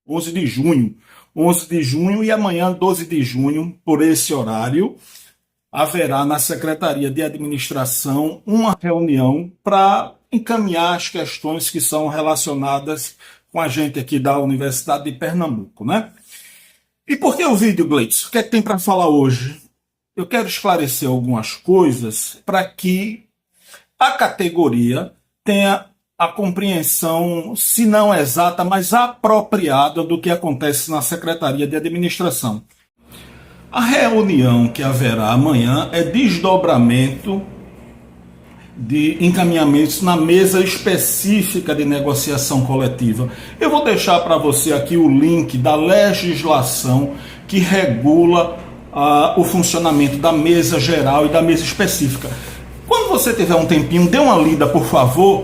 11 de junho. 11 de junho e amanhã, 12 de junho, por esse horário, haverá na Secretaria de Administração uma reunião para encaminhar as questões que são relacionadas com a gente aqui da Universidade de Pernambuco, né? E por que o vídeo, Gleitson? O que é que tem para falar hoje? Eu quero esclarecer algumas coisas para que a categoria tenha a compreensão, se não exata, mas apropriada do que acontece na Secretaria de Administração. A reunião que haverá amanhã é desdobramento de encaminhamentos na mesa específica de negociação coletiva. Eu vou deixar para você aqui o link da legislação que regula o funcionamento da mesa geral e da mesa específica. Quando você tiver um tempinho, dê uma lida, por favor,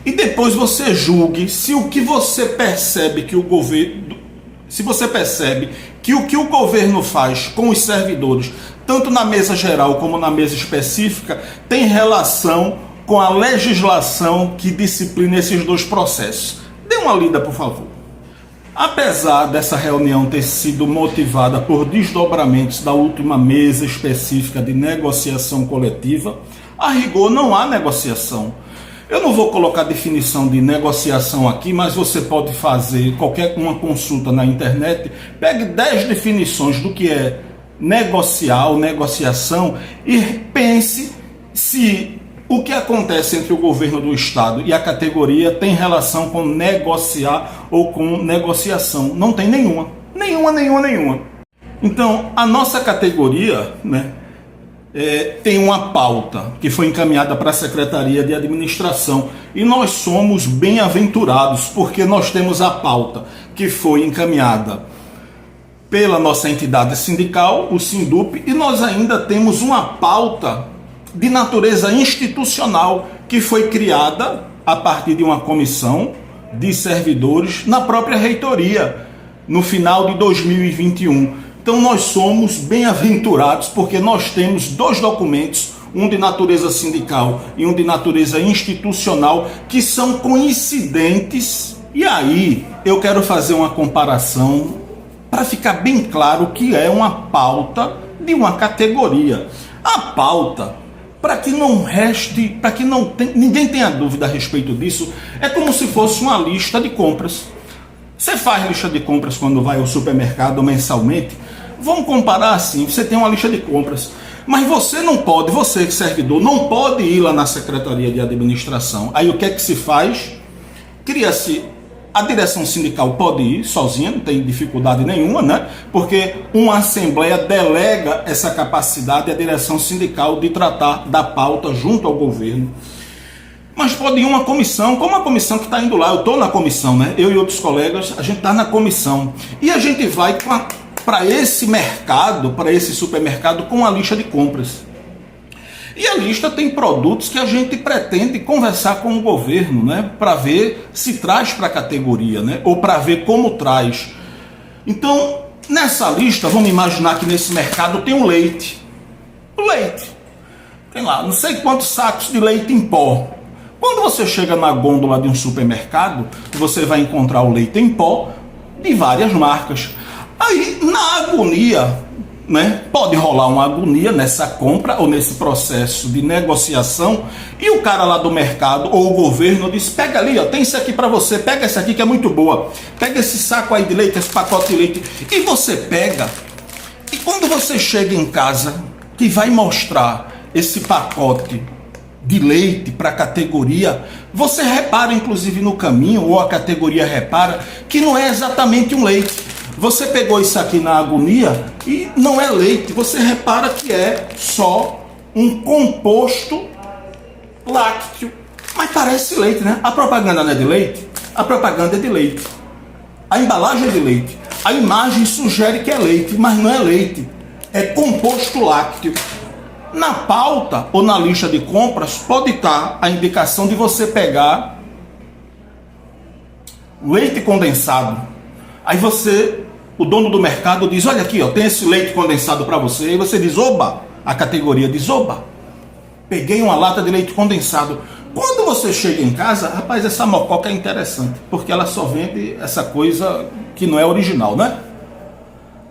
e depois você julgue se o que você percebe que o governo, se você percebe que o governo faz com os servidores, tanto na mesa geral como na mesa específica, tem relação com a legislação que disciplina esses dois processos. Dê uma lida, por favor. Apesar dessa reunião ter sido motivada por desdobramentos da última mesa específica de negociação coletiva, a rigor não há negociação. Eu não vou colocar definição de negociação aqui, mas você pode fazer qualquer uma consulta na internet, pegue 10 definições do que é negociar ou negociação e pense se o que acontece entre o governo do estado e a categoria tem relação com negociar ou com negociação. Não tem nenhuma. Nenhuma. Então, a nossa categoria, né, tem uma pauta que foi encaminhada para a Secretaria de Administração e nós somos bem-aventurados porque nós temos a pauta que foi encaminhada pela nossa entidade sindical, o Sindup, e nós ainda temos uma pauta de natureza institucional que foi criada a partir de uma comissão de servidores na própria reitoria no final de 2021. Então nós somos bem-aventurados porque nós temos dois documentos, um de natureza sindical e um de natureza institucional, que são coincidentes. E aí eu quero fazer uma comparação para ficar bem claro o que é uma pauta de uma categoria. A pauta, para que não reste, para que ninguém tenha dúvida a respeito disso, é como se fosse uma lista de compras. Você faz lista de compras quando vai ao supermercado mensalmente? Vamos comparar assim, você tem uma lista de compras, mas você não pode, você que é servidor, não pode ir lá na Secretaria de Administração. Aí o que é que se faz? Cria-se, a direção sindical pode ir sozinha, não tem dificuldade nenhuma, né? Porque uma assembleia delega essa capacidade à direção sindical de tratar da pauta junto ao governo. Mas pode ir uma comissão, como a comissão que está indo lá, eu estou na comissão, né? Eu e outros colegas, a gente está na comissão. E a gente vai para esse mercado, para esse supermercado, com a lista de compras. E a lista tem produtos que a gente pretende conversar com o governo, né? Para ver se traz para a categoria, né? Ou para ver como traz. Então, nessa lista, vamos imaginar que nesse mercado tem o leite. O leite. Tem lá, não sei quantos sacos de leite em pó. Quando você chega na gôndola de um supermercado, você vai encontrar o leite em pó de várias marcas. Aí, na agonia, né, pode rolar uma agonia nessa compra ou nesse processo de negociação, e o cara lá do mercado ou o governo diz: pega ali, ó, tem isso aqui para você, pega esse aqui que é muito boa, pega esse saco aí de leite, esse pacote de leite, e você pega, e quando você chega em casa, que vai mostrar esse pacote de leite para a categoria, você repara, inclusive no caminho, ou a categoria repara, que não é exatamente um leite. Você pegou isso aqui na agonia e não é leite. Você repara que é só um composto lácteo. Mas parece leite, né? A propaganda não é de leite? A propaganda é de leite. A embalagem é de leite. A imagem sugere que é leite, mas não é leite. É composto lácteo. Na pauta ou na lista de compras pode estar a indicação de você pegar leite condensado. Aí o dono do mercado diz: olha aqui, ó, tem esse leite condensado para você. E você diz: oba, a categoria diz: oba, peguei uma lata de leite condensado. Quando você chega em casa, rapaz, essa mococa é interessante, porque ela só vende essa coisa que não é original, né?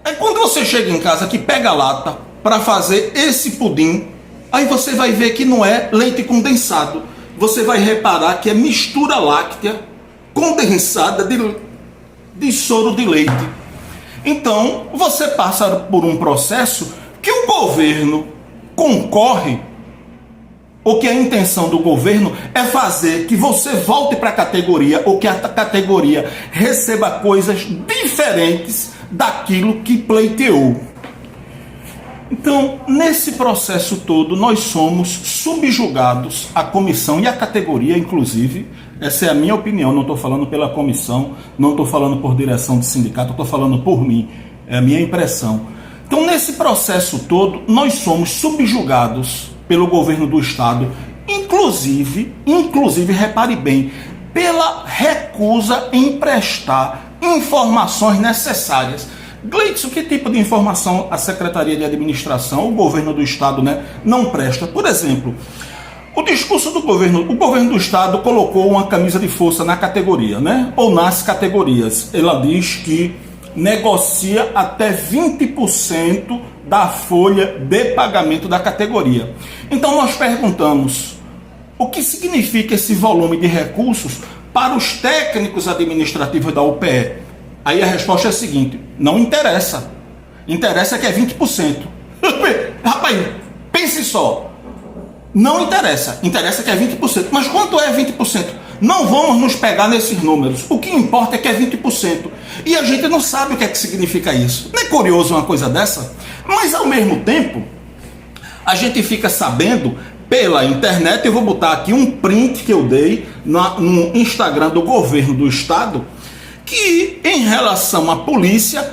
É quando você chega em casa que pega a lata para fazer esse pudim, aí você vai ver que não é leite condensado. Você vai reparar que é mistura láctea condensada de soro de leite. Então, você passa por um processo que o governo concorre, ou que a intenção do governo é fazer que você volte para a categoria, ou que a categoria receba coisas diferentes daquilo que pleiteou. Então, nesse processo todo, nós somos subjugados, a comissão e a categoria, inclusive. Essa é a minha opinião, não estou falando pela comissão, não estou falando por direção de sindicato, estou falando por mim, é a minha impressão. Então, nesse processo todo, nós somos subjugados pelo governo do Estado, inclusive, repare bem, pela recusa em prestar informações necessárias. Gleidson, que tipo de informação a Secretaria de Administração, o governo do Estado, não presta? Por exemplo, o discurso do governo, o governo do Estado colocou uma camisa de força na categoria, ou nas categorias. Ela diz que negocia até 20% da folha de pagamento da categoria. Então nós perguntamos, o que significa esse volume de recursos para os técnicos administrativos da UPE? Aí a resposta é a seguinte: não interessa. Interessa que é 20%. Rapaz, pense só. Não interessa. Interessa que é 20%. Mas quanto é 20%? Não vamos nos pegar nesses números. O que importa é que é 20%. E a gente não sabe o que é que significa isso. Não é curioso uma coisa dessa? Mas ao mesmo tempo, a gente fica sabendo pela internet. Eu vou botar aqui um print que eu dei no Instagram do governo do Estado, que em relação à polícia,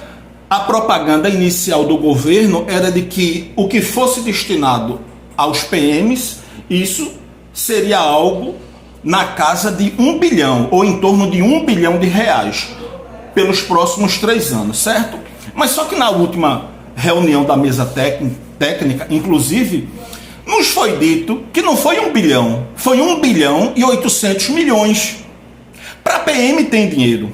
a propaganda inicial do governo era de que o que fosse destinado aos PMs, isso seria algo na casa de 1 bilhão, ou em torno de 1 bilhão de reais, pelos próximos 3 anos, certo? Mas só que na última reunião da mesa técnica, inclusive, nos foi dito que não foi 1 bilhão, foi 1 bilhão e 800 milhões. Para a PM tem dinheiro.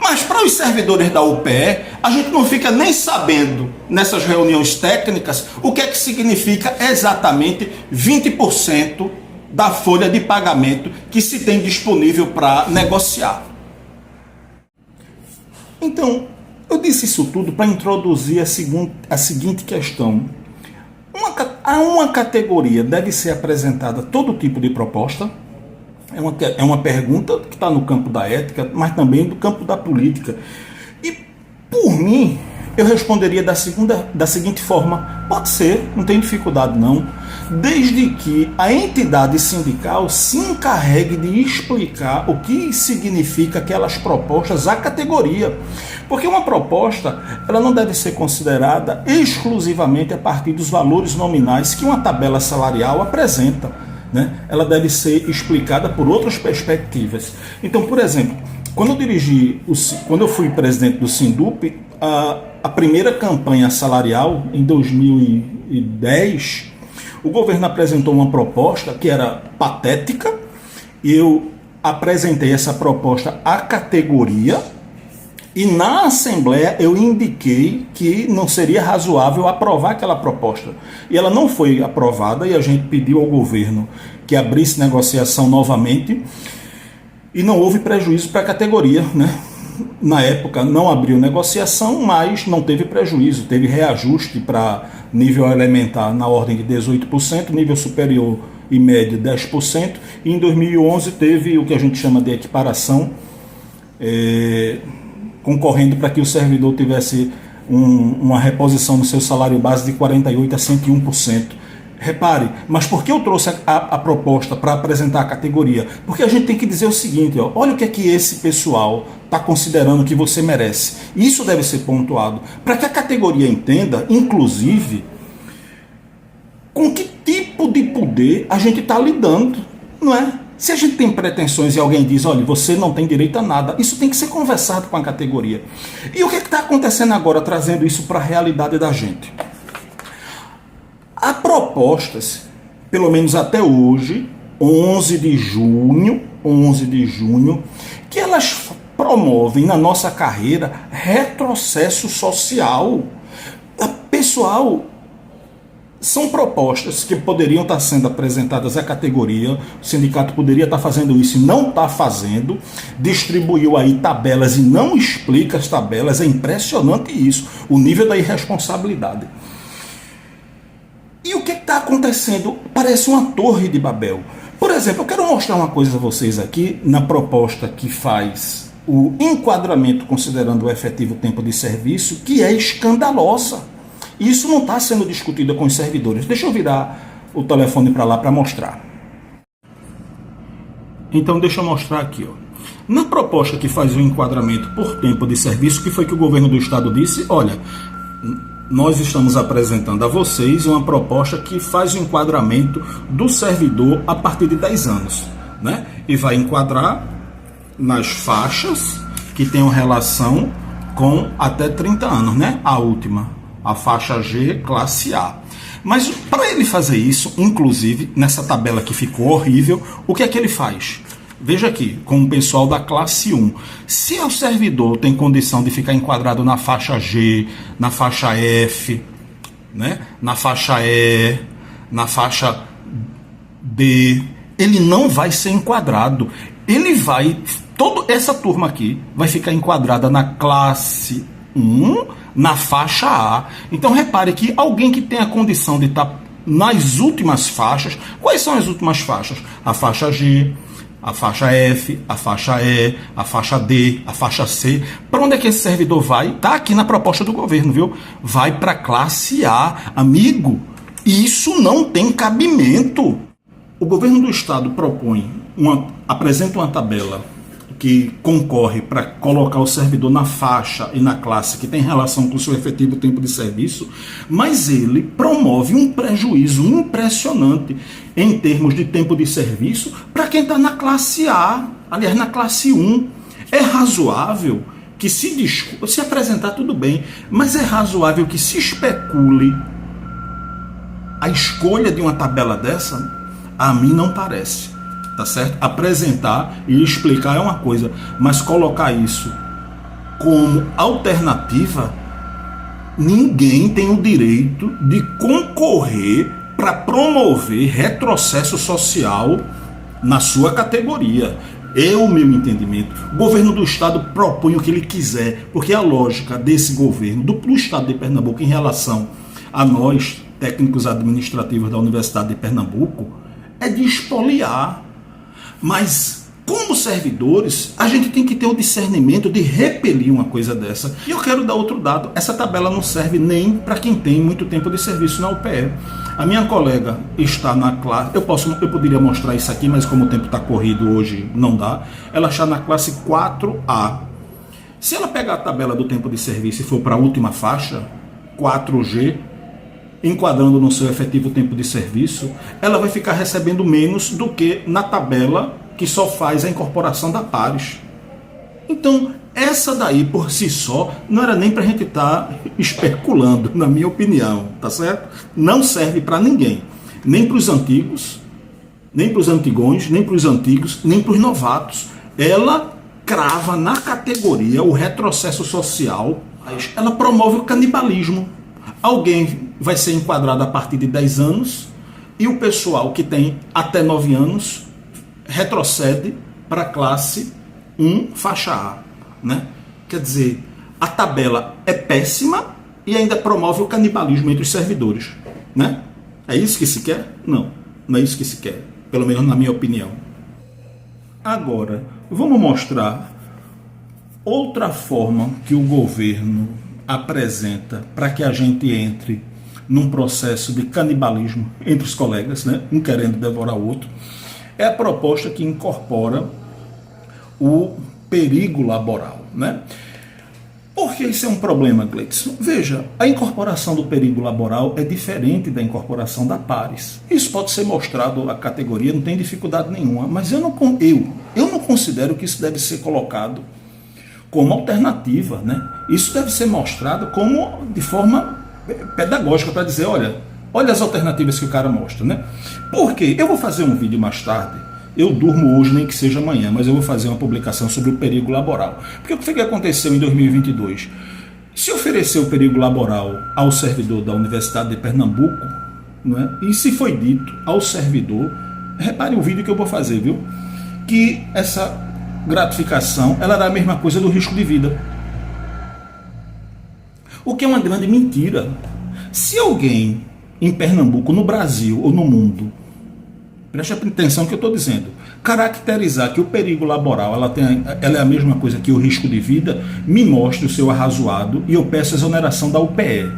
Mas para os servidores da UPE, a gente não fica nem sabendo, nessas reuniões técnicas, o que é que significa exatamente 20% da folha de pagamento que se tem disponível para negociar. Então, eu disse isso tudo para introduzir a seguinte questão. Uma categoria deve ser apresentada todo tipo de proposta? É uma pergunta que está no campo da ética, mas também do campo da política. E, por mim, eu responderia da seguinte forma: pode ser, não tem dificuldade não, desde que a entidade sindical se encarregue de explicar o que significa aquelas propostas à categoria. Porque uma proposta, ela não deve ser considerada exclusivamente a partir dos valores nominais que uma tabela salarial apresenta. Ela deve ser explicada por outras perspectivas. Então, por exemplo, quando eu fui presidente do Sindup, a primeira campanha salarial, em 2010, o governo apresentou uma proposta que era patética. Eu apresentei essa proposta à categoria e na Assembleia eu indiquei que não seria razoável aprovar aquela proposta. E ela não foi aprovada e a gente pediu ao governo que abrisse negociação novamente e não houve prejuízo para a categoria. Na época não abriu negociação, mas não teve prejuízo. Teve reajuste para nível elementar na ordem de 18%, nível superior e médio 10%. E em 2011 teve o que a gente chama de equiparação, concorrendo para que o servidor tivesse uma reposição no seu salário base de 48% a 101%. Repare, mas por que eu trouxe a proposta para apresentar a categoria? Porque a gente tem que dizer o seguinte, olha o que é que esse pessoal está considerando que você merece. Isso deve ser pontuado, para que a categoria entenda, inclusive, com que tipo de poder a gente está lidando, não é? Se a gente tem pretensões e alguém diz, olha, você não tem direito a nada, isso tem que ser conversado com a categoria. E o que está acontecendo agora, trazendo isso para a realidade da gente? Há propostas, pelo menos até hoje, 11 de junho, que elas promovem na nossa carreira retrocesso social. Pessoal, são propostas que poderiam estar sendo apresentadas à categoria, o sindicato poderia estar fazendo isso e não está fazendo, distribuiu aí tabelas e não explica as tabelas, é impressionante isso, o nível da irresponsabilidade. E o que está acontecendo? Parece uma torre de Babel. Por exemplo, eu quero mostrar uma coisa a vocês aqui, na proposta que faz o enquadramento considerando o efetivo tempo de serviço, que é escandalosa. Isso não está sendo discutido com os servidores. Deixa eu virar o telefone para lá para mostrar. Então deixa eu mostrar aqui. Na proposta que faz o enquadramento por tempo de serviço, que foi que o governo do estado disse, olha, nós estamos apresentando a vocês uma proposta que faz o enquadramento do servidor a partir de 10 anos. Né? E vai enquadrar nas faixas que tenham relação com até 30 anos, né? A última. A faixa G, classe A. Mas para ele fazer isso, inclusive, nessa tabela que ficou horrível, o que é que ele faz? Veja aqui, com o pessoal da classe 1. Se o servidor tem condição de ficar enquadrado na faixa G, na faixa F, né? Na faixa E, na faixa D, ele não vai ser enquadrado. Ele vai, toda essa turma aqui vai ficar enquadrada na classe 1, na faixa A. Então repare que alguém que tem a condição de estar nas últimas faixas, quais são as últimas faixas? A faixa G, a faixa F, a faixa E, a faixa D, a faixa C. Para onde é que esse servidor vai? Está aqui na proposta do governo, viu? Vai para a classe A. Amigo, isso não tem cabimento. O governo do estado apresenta uma tabela que concorre para colocar o servidor na faixa e na classe que tem relação com o seu efetivo tempo de serviço, mas ele promove um prejuízo impressionante em termos de tempo de serviço para quem está na classe A, aliás, na classe 1. É razoável que se apresentar tudo bem, mas é razoável que se especule a escolha de uma tabela dessa? A mim não parece. Tá certo? Apresentar e explicar é uma coisa, mas colocar isso como alternativa, ninguém tem o direito de concorrer para promover retrocesso social na sua categoria. É o meu entendimento. O governo do estado propõe o que ele quiser, porque a lógica desse governo, do estado de Pernambuco, em relação a nós, técnicos administrativos da Universidade de Pernambuco, é de expoliar. Mas, como servidores, a gente tem que ter o discernimento de repelir uma coisa dessa. E eu quero dar outro dado. Essa tabela não serve nem para quem tem muito tempo de serviço na UPE. A minha colega está na classe... Eu poderia mostrar isso aqui, mas como o tempo está corrido hoje, não dá. Ela está na classe 4A. Se ela pegar a tabela do tempo de serviço e for para a última faixa, 4G, enquadrando no seu efetivo tempo de serviço, ela vai ficar recebendo menos do que na tabela que só faz a incorporação da pares. Então, essa daí por si só não era nem para a gente estar especulando, na minha opinião, tá certo? Não serve para ninguém, nem para os antigos, nem para os antigões, nem para os antigos, nem para os novatos. Ela crava na categoria o retrocesso social, ela promove o canibalismo. Alguém vai ser enquadrado a partir de 10 anos e o pessoal que tem até 9 anos retrocede para a classe 1, faixa A. Né? Quer dizer, a tabela é péssima e ainda promove o canibalismo entre os servidores. Né? É isso que se quer? Não, não é isso que se quer, pelo menos na minha opinião. Agora, vamos mostrar outra forma que o governo apresenta para que a gente entre num processo de canibalismo entre os colegas, né? Um querendo devorar o outro. É a proposta que incorpora o perigo laboral. Né? Por que isso é um problema, Gleison? Veja, a incorporação do perigo laboral é diferente da incorporação da pares. Isso pode ser mostrado à categoria, não tem dificuldade nenhuma, mas eu não considero que isso deve ser colocado como alternativa, né? Isso deve ser mostrado como de forma pedagógica para dizer, olha as alternativas que o cara mostra, né? Porque eu vou fazer um vídeo mais tarde eu durmo hoje, nem que seja amanhã, mas eu vou fazer uma publicação sobre o perigo laboral. Porque o que foi que aconteceu em 2022? Se ofereceu o perigo laboral ao servidor da Universidade de Pernambuco, não é? E se foi dito ao servidor, repare o vídeo que eu vou fazer, viu? Que essa gratificação ela era a mesma coisa do risco de vida. O que é uma grande mentira. Se alguém em Pernambuco, no Brasil ou no mundo, preste atenção no que eu estou dizendo, caracterizar que o perigo laboral ela é a mesma coisa que o risco de vida, me mostre o seu arrazoado e eu peço exoneração da UPE.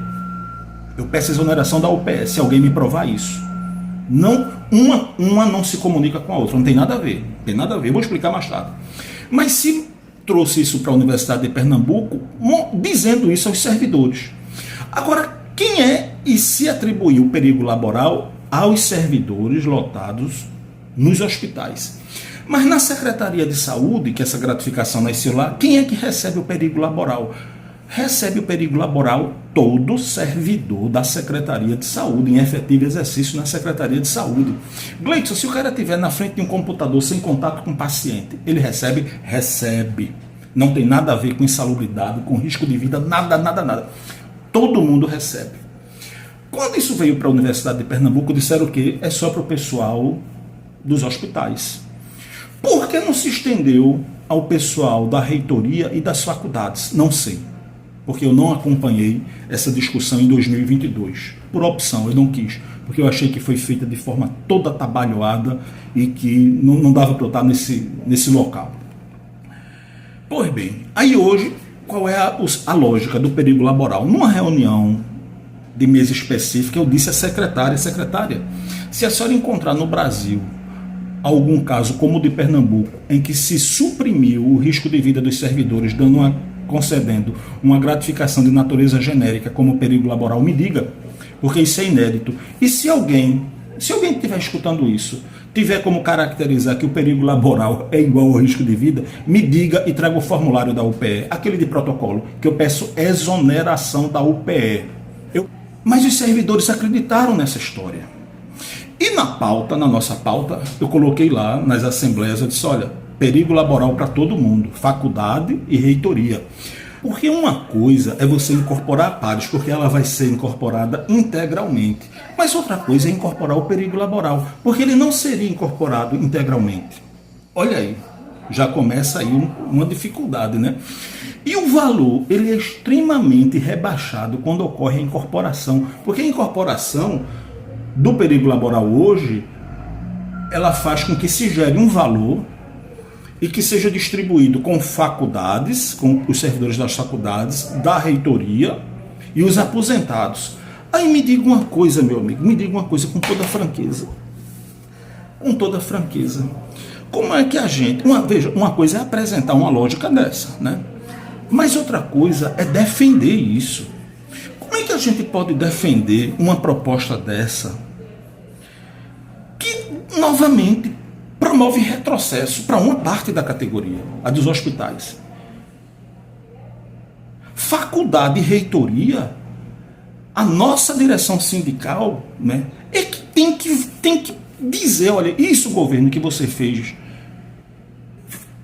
Eu peço exoneração da UPE, se alguém me provar isso. Não, uma não se comunica com a outra, não tem nada a ver. Tem nada a ver, vou explicar mais tarde. Mas se trouxe isso para a Universidade de Pernambuco, dizendo isso aos servidores. Agora, quem é e se atribuiu o perigo laboral aos servidores lotados nos hospitais? Mas na Secretaria de Saúde, que essa gratificação nasceu lá, quem é que recebe o perigo laboral? Recebe o perigo laboral todo servidor da Secretaria de Saúde, em efetivo exercício na Secretaria de Saúde. Gleidson, se o cara estiver na frente de um computador sem contato com o paciente, ele recebe? Recebe. Não tem nada a ver com insalubridade, com risco de vida, nada, nada, nada. Todo mundo recebe. Quando isso veio para a Universidade de Pernambuco, disseram que é só para o pessoal dos hospitais. Por que não se estendeu ao pessoal da reitoria e das faculdades? Não sei. Porque eu não acompanhei essa discussão em 2022. Por opção, eu não quis. Porque eu achei que foi feita de forma toda atabalhoada e que não dava para eu estar nesse local. Pois bem, aí hoje, qual é a lógica do perigo laboral? Numa reunião de mesa específica, eu disse à secretária, se a senhora encontrar no Brasil algum caso como o de Pernambuco, em que se suprimiu o risco de vida dos servidores, concedendo uma gratificação de natureza genérica como perigo laboral, me diga, porque isso é inédito. E se alguém estiver escutando isso, tiver como caracterizar que o perigo laboral é igual ao risco de vida, me diga e traga o formulário da UPE, aquele de protocolo, que eu peço exoneração da UPE. Mas os servidores acreditaram nessa história. E na nossa pauta, eu coloquei lá nas assembleias, eu disse, olha, perigo laboral para todo mundo, faculdade e reitoria. Porque uma coisa é você incorporar a pares, porque ela vai ser incorporada integralmente. Mas outra coisa é incorporar o perigo laboral, porque ele não seria incorporado integralmente. Olha aí, já começa aí uma dificuldade, né? E o valor, ele é extremamente rebaixado quando ocorre a incorporação, porque a incorporação do perigo laboral hoje, ela faz com que se gere um valor e que seja distribuído com faculdades, com os servidores das faculdades, da reitoria e os aposentados. Aí me diga uma coisa, meu amigo, me diga uma coisa com toda franqueza. Com toda franqueza. Como é que a gente... Veja, uma coisa é apresentar uma lógica dessa, né? Mas outra coisa é defender isso. Como é que a gente pode defender uma proposta dessa que, novamente, promove retrocesso para uma parte da categoria, a dos hospitais? Faculdade e reitoria, a nossa direção sindical, né, é que tem que dizer, olha, isso, governo, que você fez,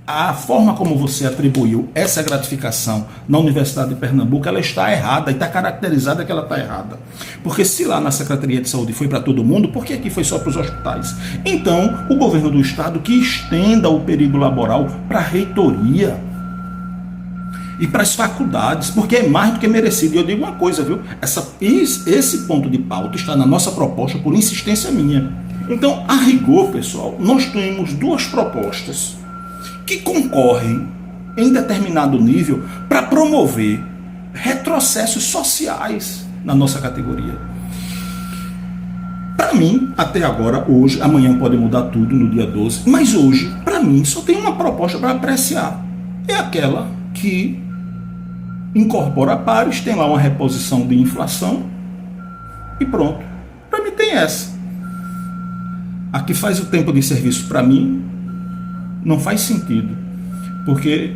a forma como você atribuiu essa gratificação na Universidade de Pernambuco, ela está errada e está caracterizada que ela está errada. Porque se lá na Secretaria de Saúde foi para todo mundo, por que aqui foi só para os hospitais? Então, o governo do estado que estenda o perigo laboral para a reitoria e para as faculdades, porque é mais do que merecido. E eu digo uma coisa, viu? Esse ponto de pauta está na nossa proposta por insistência minha. Então, a rigor, pessoal, nós temos duas propostas que concorrem em determinado nível para promover retrocessos sociais na nossa categoria. Para mim, até agora, hoje, amanhã pode mudar tudo no dia 12, mas hoje, para mim, só tem uma proposta para apreciar. É aquela que incorpora pares, tem lá uma reposição de inflação e pronto. Para mim tem essa. A que faz o tempo de serviço, para mim, não faz sentido, porque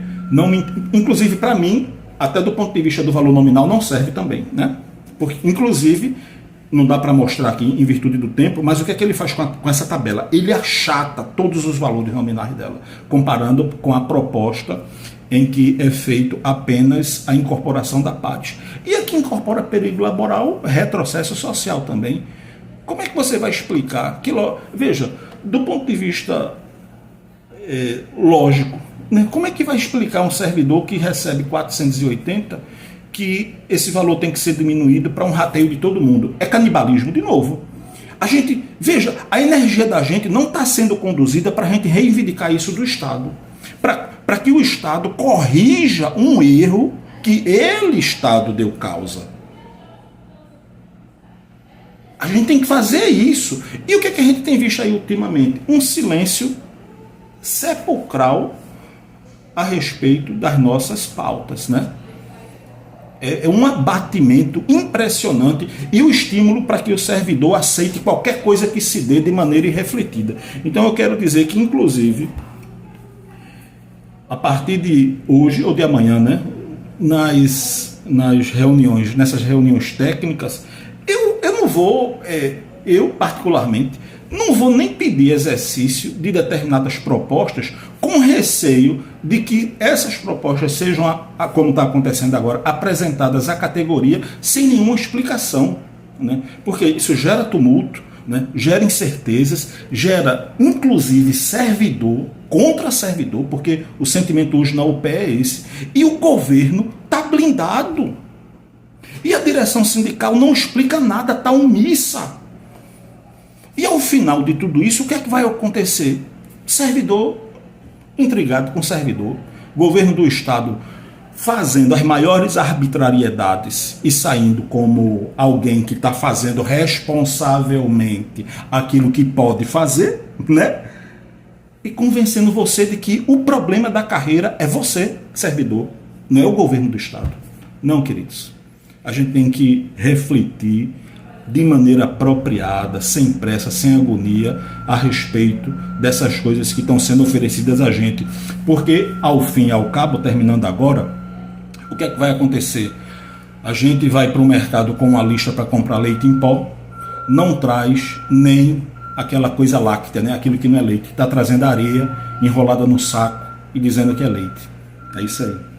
inclusive para mim, até do ponto de vista do valor nominal, não serve também, né? Porque inclusive não dá para mostrar aqui em virtude do tempo, mas o que é que ele faz com essa tabela? Ele achata todos os valores nominais dela, comparando com a proposta em que é feito apenas a incorporação da PAT. E aqui incorpora perigo laboral, retrocesso social também. Como é que você vai explicar que, veja, do ponto de vista lógico, né, como é que vai explicar um servidor que recebe 480 que esse valor tem que ser diminuído para um rateio de todo mundo? É canibalismo de novo. A gente, veja, a energia da gente não está sendo conduzida para a gente reivindicar isso do Estado. Para que o Estado corrija um erro que ele, Estado, deu causa. A gente tem que fazer isso. E o que é que a gente tem visto aí ultimamente? Um silêncio sepulcral a respeito das nossas pautas, né? É um abatimento impressionante e o estímulo para que o servidor aceite qualquer coisa que se dê de maneira irrefletida. Então eu quero dizer que, inclusive, a partir de hoje ou de amanhã, né, nessas reuniões técnicas, eu não vou, eu particularmente, não vou nem pedir exercício de determinadas propostas com receio de que essas propostas sejam, como está acontecendo agora, apresentadas à categoria sem nenhuma explicação, né? Porque isso gera tumulto, né? Gera incertezas, gera inclusive servidor contra servidor, porque o sentimento hoje na UPE é esse, e o governo está blindado. E a direção sindical não explica nada, está omissa. E ao final de tudo isso, o que é que vai acontecer? Servidor intrigado com servidor, governo do Estado fazendo as maiores arbitrariedades e saindo como alguém que está fazendo responsavelmente aquilo que pode fazer, né? E convencendo você de que o problema da carreira é você, servidor, não é o governo do Estado. Não, queridos. A gente tem que refletir de maneira apropriada, sem pressa, sem agonia, a respeito dessas coisas que estão sendo oferecidas a gente. Porque, ao fim e ao cabo, terminando agora, o que é que vai acontecer? A gente vai para o mercado com uma lista para comprar leite em pó, não traz nem aquela coisa láctea, né? Aquilo que não é leite. Está trazendo areia enrolada no saco e dizendo que é leite. É isso aí.